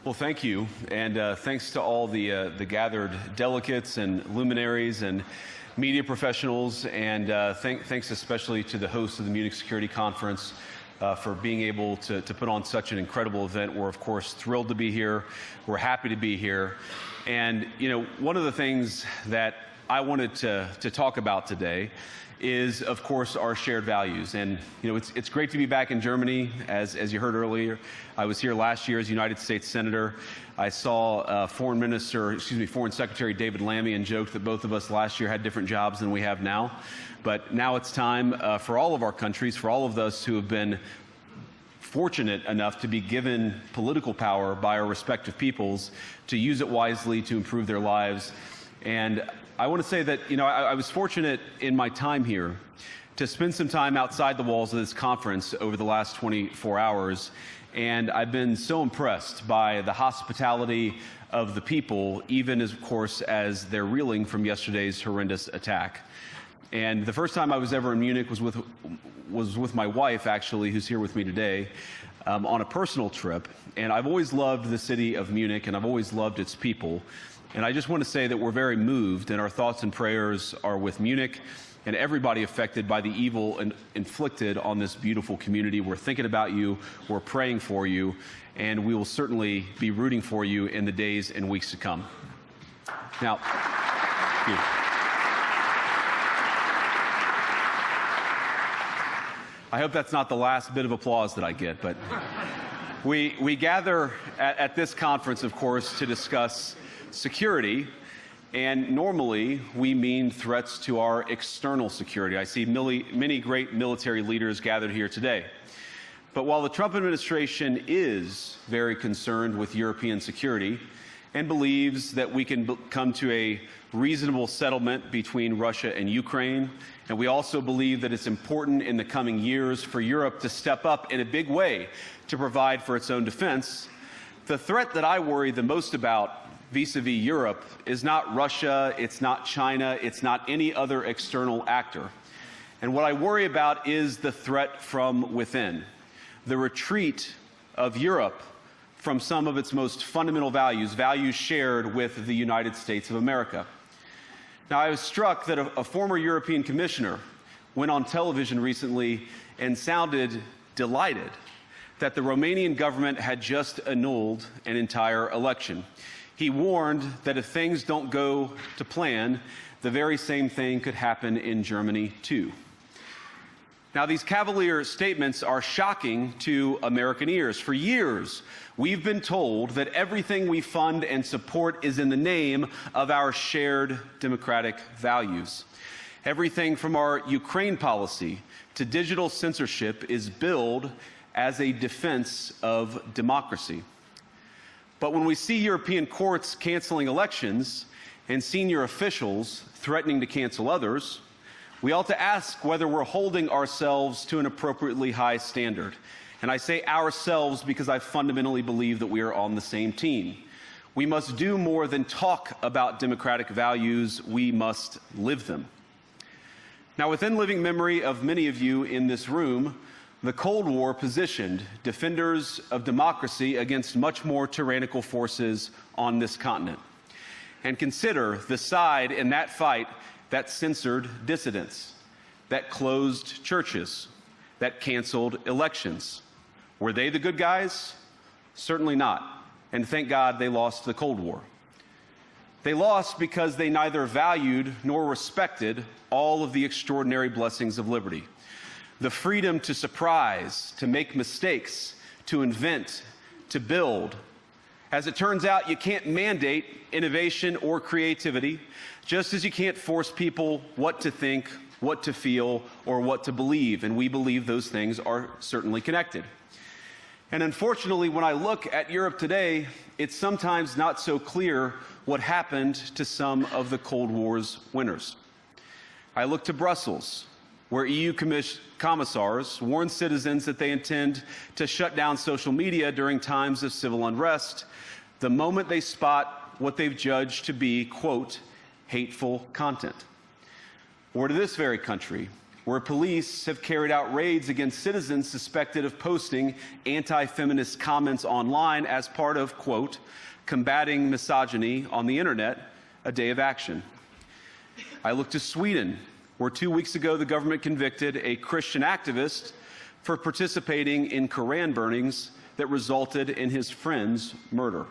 Well, thank you, and thanks to all the gathered delegates and luminaries and media professionals, and thanks especially to the host of the Munich Security Conference for being able to put on such an incredible event. We're, of course, thrilled to be here. We're happy to be here. And, you know, one of the things that I wanted to talk about today is, of course, our shared values. And, you know, it's great to be back in Germany. As you heard earlier, I was here last year as United States Senator. I saw Foreign Secretary David Lammy and joked that both of us last year had different jobs than we have now. But now it's time for all of our countries, for all of us who have been fortunate enough to be given political power by our respective peoples, to use it wisely to improve their lives. And I want to say that, you know, I was fortunate in my time here to spend some time outside the walls of this conference over the last 24 hours, and I've been so impressed by the hospitality of the people, even as, of course, as they're reeling from yesterday's horrendous attack. And the first time I was ever in Munich was with my wife, actually, who's here with me today, on a personal trip. And I've always loved the city of Munich, and I've always loved its people. And I just want to say that we're very moved, and our thoughts and prayers are with Munich and everybody affected by the evil inflicted on this beautiful community. We're thinking about you, we're praying for you, and we will certainly be rooting for you in the days and weeks to come. Now, I hope that's not the last bit of applause that I get, but we gather at this conference, of course, to discuss security, and normally we mean threats to our external security. I see many great military leaders gathered here today. But while the Trump administration is very concerned with European security and believes that we can come to a reasonable settlement between Russia and Ukraine, and we also believe that it's important in the coming years for Europe to step up in a big way to provide for its own defense, the threat that I worry the most about vis-a-vis Europe is not Russia, it's not China, it's not any other external actor. And what I worry about is the threat from within, the retreat of Europe from some of its most fundamental values, values shared with the United States of America. Now, I was struck that a former European commissioner went on television recently and sounded delighted that the Romanian government had just annulled an entire election. He warned that if things don't go to plan, the very same thing could happen in Germany, too. Now, these cavalier statements are shocking to American ears. For years, we've been told that everything we fund and support is in the name of our shared democratic values. Everything from our Ukraine policy to digital censorship is billed as a defense of democracy. But when we see European courts canceling elections and senior officials threatening to cancel others, we ought to ask whether we're holding ourselves to an appropriately high standard. And I say ourselves because I fundamentally believe that we are on the same team. We must do more than talk about democratic values, we must live them. Now, within living memory of many of you in this room, the Cold War positioned defenders of democracy against much more tyrannical forces on this continent. And consider the side in that fight that censored dissidents, that closed churches, that canceled elections. Were they the good guys? Certainly not. And thank God they lost the Cold War. They lost because they neither valued nor respected all of the extraordinary blessings of liberty. The freedom to surprise, to make mistakes, to invent, to build. As it turns out, you can't mandate innovation or creativity, just as you can't force people what to think, what to feel, or what to believe. And we believe those things are certainly connected. And unfortunately, when I look at Europe today, it's sometimes not so clear what happened to some of the Cold War's winners. I look to Brussels, where EU commissars warn citizens that they intend to shut down social media during times of civil unrest the moment they spot what they've judged to be, quote, hateful content. Or to this very country, where police have carried out raids against citizens suspected of posting anti-feminist comments online as part of, quote, combating misogyny on the internet, a day of action. I look to Sweden, where 2 weeks ago the government convicted a Christian activist for participating in Koran burnings that resulted in his friend's murder.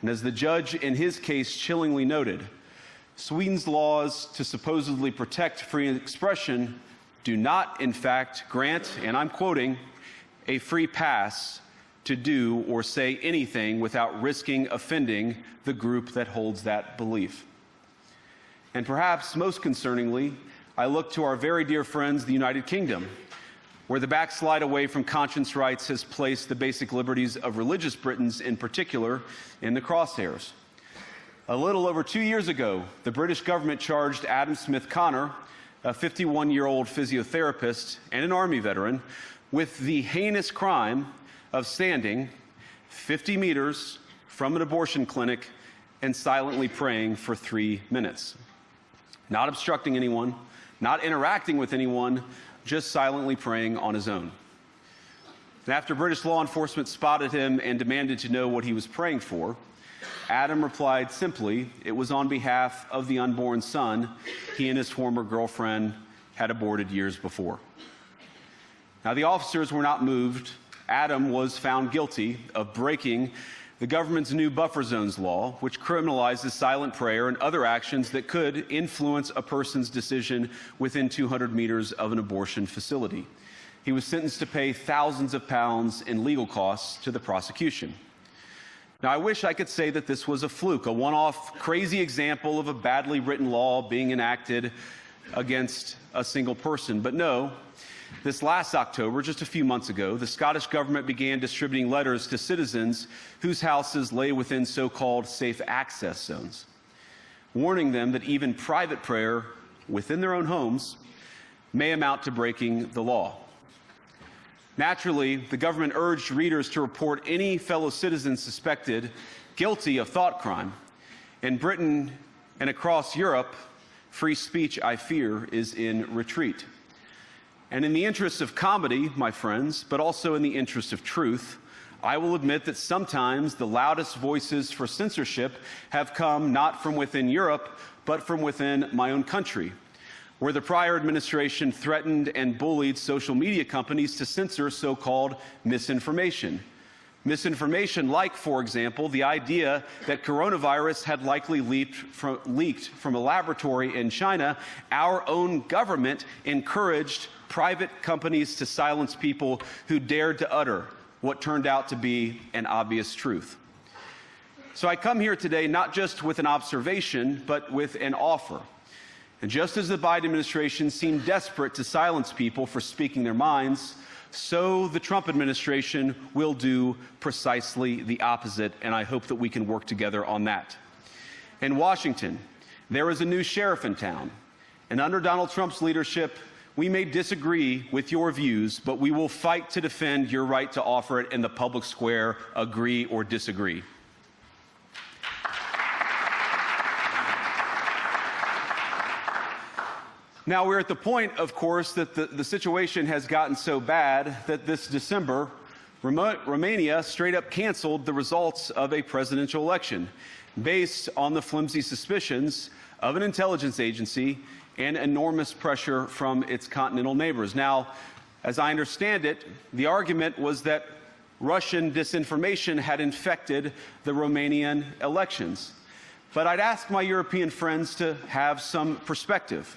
And as the judge in his case chillingly noted, Sweden's laws to supposedly protect free expression do not, in fact, grant, and I'm quoting, a free pass to do or say anything without risking offending the group that holds that belief. And perhaps most concerningly, I look to our very dear friends, the United Kingdom, where the backslide away from conscience rights has placed the basic liberties of religious Britons in particular in the crosshairs. A little over 2 years ago, the British government charged Adam Smith Connor, a 51-year-old physiotherapist and an Army veteran, with the heinous crime of standing 50 meters from an abortion clinic and silently praying for 3 minutes. Not obstructing anyone, not interacting with anyone, just silently praying on his own. And after British law enforcement spotted him and demanded to know what he was praying for, Adam replied simply, it was on behalf of the unborn son he and his former girlfriend had aborted years before. Now, the officers were not moved. Adam was found guilty of breaking the government's new buffer zones law, which criminalizes silent prayer and other actions that could influence a person's decision within 200 meters of an abortion facility. He was sentenced to pay thousands of pounds in legal costs to the prosecution. Now, I wish I could say that this was a fluke, a one-off crazy example of a badly written law being enacted against a single person. But no, this last October, just a few months ago, the Scottish government began distributing letters to citizens whose houses lay within so-called safe access zones, warning them that even private prayer within their own homes may amount to breaking the law. Naturally, the government urged readers to report any fellow citizen suspected guilty of thought crime. In Britain and across Europe, free speech, I fear, is in retreat. And in the interest of comedy, my friends, but also in the interest of truth, I will admit that sometimes the loudest voices for censorship have come not from within Europe, but from within my own country, where the prior administration threatened and bullied social media companies to censor so-called misinformation. Misinformation like, for example, the idea that coronavirus had likely leaked from a laboratory in China. Our own government encouraged private companies to silence people who dared to utter what turned out to be an obvious truth. So I come here today not just with an observation, but with an offer. And just as the Biden administration seemed desperate to silence people for speaking their minds, so the Trump administration will do precisely the opposite, and I hope that we can work together on that. In Washington, there is a new sheriff in town, and under Donald Trump's leadership, we may disagree with your views, but we will fight to defend your right to offer it in the public square, agree or disagree. Now, we're at the point, of course, that the situation has gotten so bad that this December, Romania straight up canceled the results of a presidential election based on the flimsy suspicions of an intelligence agency and enormous pressure from its continental neighbors. Now, as I understand it, the argument was that Russian disinformation had infected the Romanian elections. But I'd ask my European friends to have some perspective.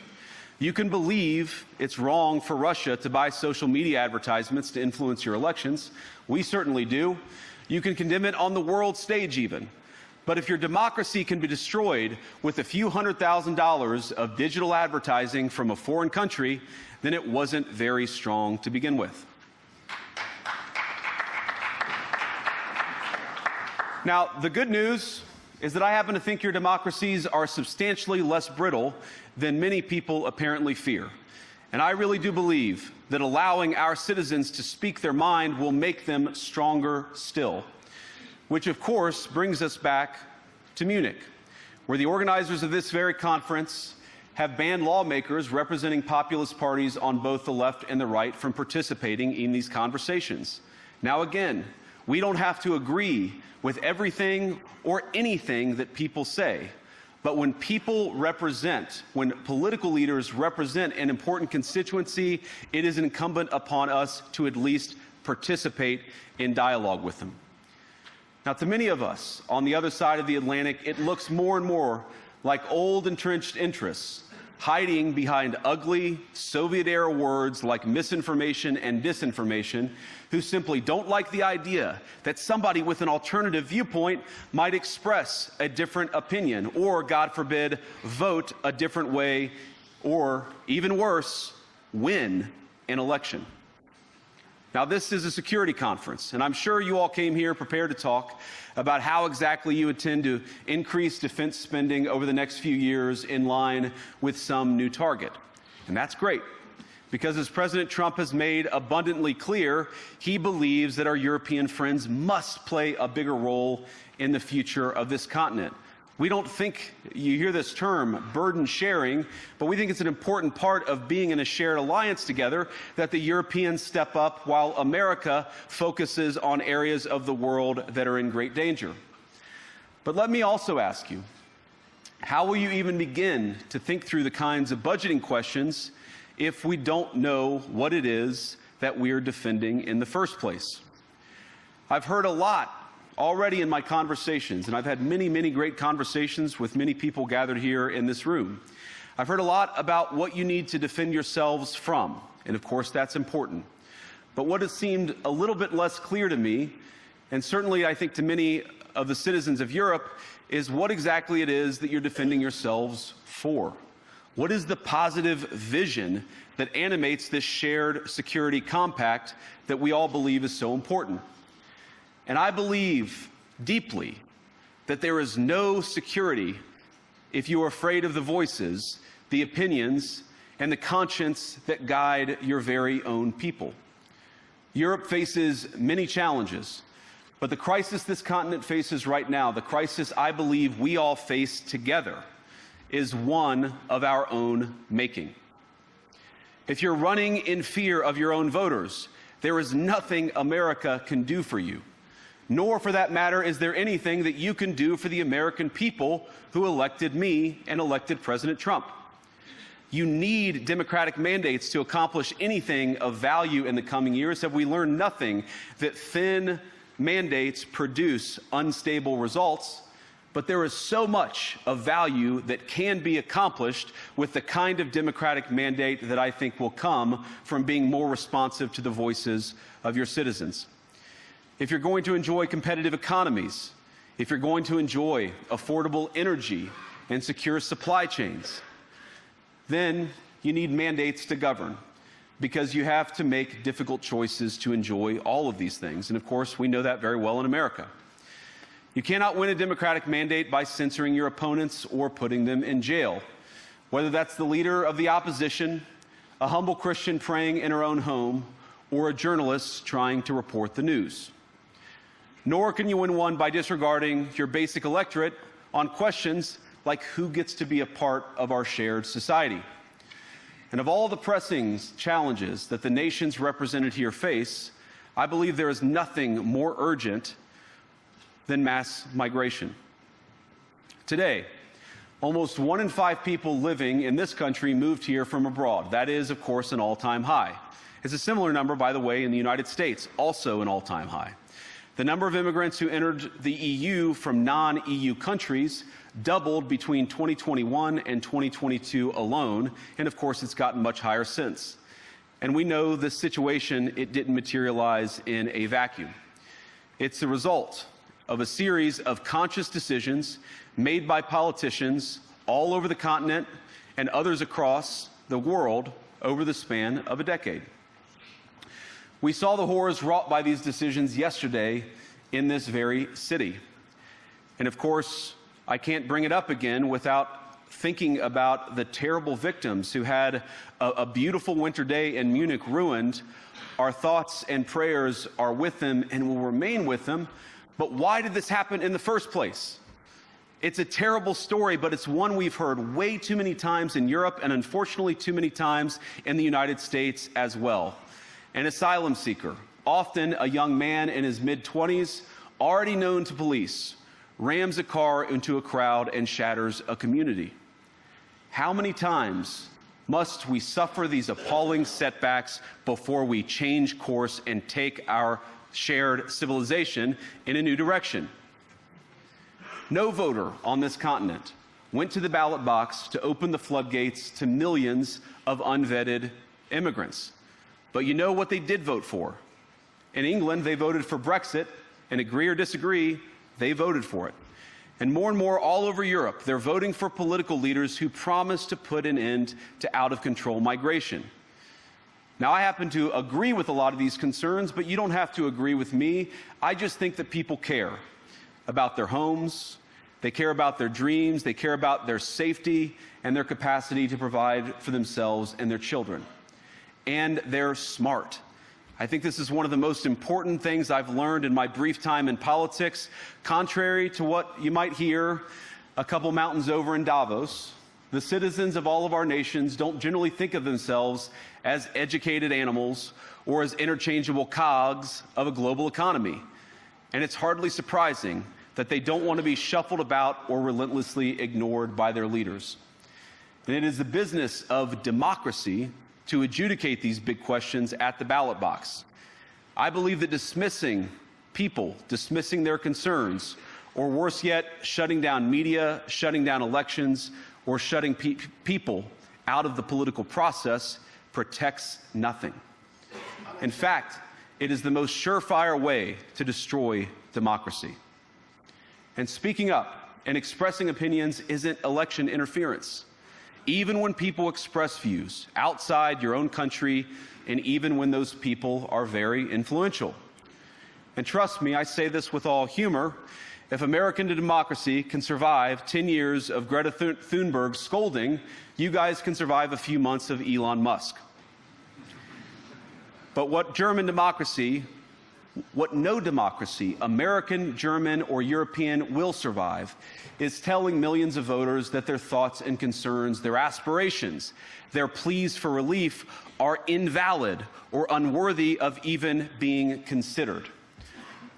You can believe it's wrong for Russia to buy social media advertisements to influence your elections. We certainly do. You can condemn it on the world stage even. But if your democracy can be destroyed with a few $100,000 of digital advertising from a foreign country, then it wasn't very strong to begin with. Now, the good news is that I happen to think your democracies are substantially less brittle than many people apparently fear. And I really do believe that allowing our citizens to speak their mind will make them stronger still. Which, of course, brings us back to Munich, where the organizers of this very conference have banned lawmakers representing populist parties on both the left and the right from participating in these conversations. Now again, we don't have to agree with everything or anything that people say, but when political leaders represent an important constituency, it is incumbent upon us to at least participate in dialogue with them. Now, to many of us on the other side of the Atlantic, it looks more and more like old entrenched interests hiding behind ugly Soviet-era words like misinformation and disinformation, who simply don't like the idea that somebody with an alternative viewpoint might express a different opinion or, God forbid, vote a different way or, even worse, win an election. Now, this is a security conference, and I'm sure you all came here prepared to talk about how exactly you intend to increase defense spending over the next few years in line with some new target. And that's great, because as President Trump has made abundantly clear, he believes that our European friends must play a bigger role in the future of this continent. We don't think, you hear this term, burden sharing, but we think it's an important part of being in a shared alliance together that the Europeans step up while America focuses on areas of the world that are in great danger. But let me also ask you, how will you even begin to think through the kinds of budgeting questions if we don't know what it is that we are defending in the first place? I've heard a lot already in my conversations, and I've had many, many great conversations with many people gathered here in this room. I've heard a lot about what you need to defend yourselves from, and of course that's important. But what has seemed a little bit less clear to me, and certainly I think to many of the citizens of Europe, is what exactly it is that you're defending yourselves for. What is the positive vision that animates this shared security compact that we all believe is so important? And I believe deeply that there is no security if you are afraid of the voices, the opinions, and the conscience that guide your very own people. Europe faces many challenges, but the crisis this continent faces right now, the crisis I believe we all face together, is one of our own making. If you're running in fear of your own voters, there is nothing America can do for you. Nor, for that matter, is there anything that you can do for the American people who elected me and elected President Trump. You need democratic mandates to accomplish anything of value in the coming years. Have we learned nothing that thin mandates produce unstable results? But there is so much of value that can be accomplished with the kind of democratic mandate that I think will come from being more responsive to the voices of your citizens. If you're going to enjoy competitive economies, if you're going to enjoy affordable energy and secure supply chains, then you need mandates to govern, because you have to make difficult choices to enjoy all of these things. And of course, we know that very well in America. You cannot win a democratic mandate by censoring your opponents or putting them in jail, whether that's the leader of the opposition, a humble Christian praying in her own home, or a journalist trying to report the news. Nor can you win one by disregarding your basic electorate on questions like who gets to be a part of our shared society. And of all the pressing challenges that the nations represented here face, I believe there is nothing more urgent than mass migration. Today, almost 1 in 5 people living in this country moved here from abroad. That is, of course, an all-time high. It's a similar number, by the way, in the United States, also an all-time high. The number of immigrants who entered the EU from non-EU countries doubled between 2021 and 2022 alone, and of course it's gotten much higher since. And we know this situation, it didn't materialize in a vacuum. It's the result of a series of conscious decisions made by politicians all over the continent and others across the world over the span of a decade. We saw the horrors wrought by these decisions yesterday in this very city. And of course, I can't bring it up again without thinking about the terrible victims who had a beautiful winter day in Munich ruined. Our thoughts and prayers are with them and will remain with them. But why did this happen in the first place? It's a terrible story, but it's one we've heard way too many times in Europe and unfortunately too many times in the United States as well. An asylum seeker, often a young man in his mid-20s, already known to police, rams a car into a crowd and shatters a community. How many times must we suffer these appalling setbacks before we change course and take our shared civilization in a new direction? No voter on this continent went to the ballot box to open the floodgates to millions of unvetted immigrants. But you know what they did vote for? In England, they voted for Brexit, and agree or disagree, they voted for it. And more all over Europe, they're voting for political leaders who promise to put an end to out-of-control migration. Now, I happen to agree with a lot of these concerns, but you don't have to agree with me. I just think that people care about their homes, they care about their dreams, they care about their safety and their capacity to provide for themselves and their children. And they're smart. I think this is one of the most important things I've learned in my brief time in politics. Contrary to what you might hear a couple mountains over in Davos, the citizens of all of our nations don't generally think of themselves as educated animals or as interchangeable cogs of a global economy. And it's hardly surprising that they don't want to be shuffled about or relentlessly ignored by their leaders. And it is the business of democracy to adjudicate these big questions at the ballot box. I believe that dismissing people, dismissing their concerns, or worse yet, shutting down media, shutting down elections, or shutting people out of the political process protects nothing. In fact, it is the most surefire way to destroy democracy. And speaking up and expressing opinions isn't election interference. Even when people express views outside your own country, and even when those people are very influential. And trust me, I say this with all humor, if American democracy can survive 10 years of Greta Thunberg scolding, you guys can survive a few months of Elon Musk. But what no democracy, American, German, or European, will survive is telling millions of voters that their thoughts and concerns, their aspirations, their pleas for relief are invalid or unworthy of even being considered.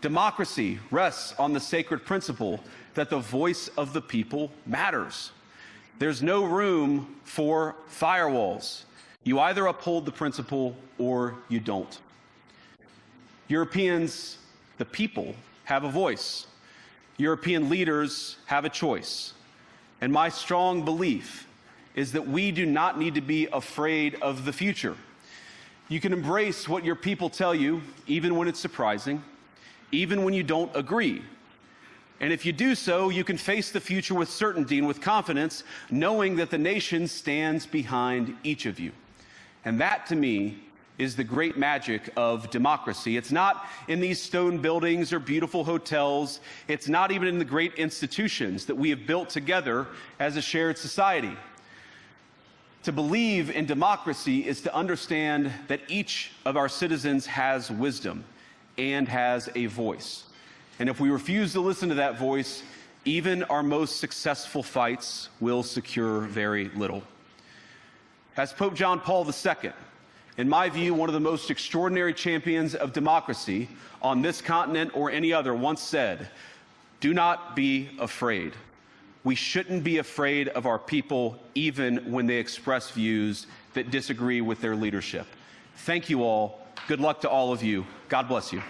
Democracy rests on the sacred principle that the voice of the people matters. There's no room for firewalls. You either uphold the principle or you don't. Europeans, the people, have a voice. European leaders have a choice. And my strong belief is that we do not need to be afraid of the future. You can embrace what your people tell you, even when it's surprising, even when you don't agree. And if you do so, you can face the future with certainty and with confidence, knowing that the nation stands behind each of you. And that, to me, is the great magic of democracy. It's not in these stone buildings or beautiful hotels. It's not even in the great institutions that we have built together as a shared society. To believe in democracy is to understand that each of our citizens has wisdom and has a voice. And if we refuse to listen to that voice, even our most successful fights will secure very little. As Pope John Paul II, in my view, one of the most extraordinary champions of democracy on this continent or any other, once said, "Do not be afraid." We shouldn't be afraid of our people, even when they express views that disagree with their leadership. Thank you all. Good luck to all of you. God bless you.